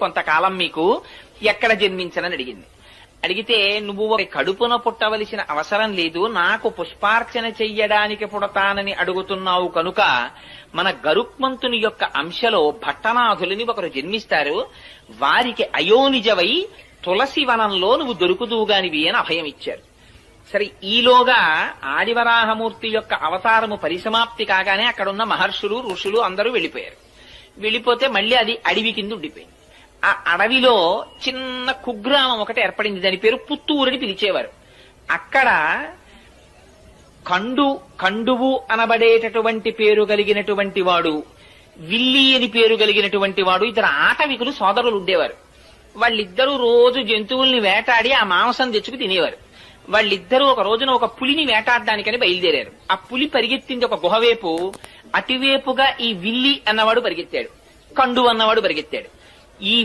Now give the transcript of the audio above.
కొంతకాలం మీకు ఎక్కడ జన్మించనని అడిగింది. అడిగితే నువ్వు ఒక కడుపున పుట్టవలసిన అవసరం లేదు, నాకు పుష్పార్చన చెయ్యడానికి పుడతానని అడుగుతున్నావు కనుక మన గరుక్మంతుని యొక్క అంశలో భట్టనాథులని ఒకరు జన్మిస్తారు, వారికి అయోనిజవై తులసి వనంలో నువ్వు దొరుకుదువుగానివి అని అభయం ఇచ్చారు. సరే, ఈలోగా ఆదివరాహమూర్తి యొక్క అవతారము పరిసమాప్తి కాగానే అక్కడున్న మహర్షులు ఋషులు అందరూ వెళ్లిపోయారు. వెళ్లిపోతే మళ్ళీ అది అడవి కింద ఉండిపోయింది. ఆ అడవిలో చిన్న కుగ్రామం ఒకటి ఏర్పడింది, దాని పేరు పుత్తూరుని పిలిచేవారు. అక్కడ కండువు అనబడేటటువంటి పేరు కలిగినటువంటి వాడు, విల్లి అని పేరు కలిగినటువంటి వాడు, ఇద్దరు ఆటవికులు సోదరులు ఉండేవారు. వాళ్ళిద్దరూ రోజు జంతువుల్ని వేటాడి ఆ మాంసం తెచ్చుకు తినేవారు. వాళ్ళిద్దరూ ఒక రోజున ఒక పులిని వేటాడడానికని బయలుదేరారు. ఆ పులి పరిగెత్తింది ఒక గుహవేపు, అటువేపుగా ఈ విల్లి అన్నవాడు పరిగెత్తాడు, కండు అన్నవాడు పరిగెత్తాడు. ఈ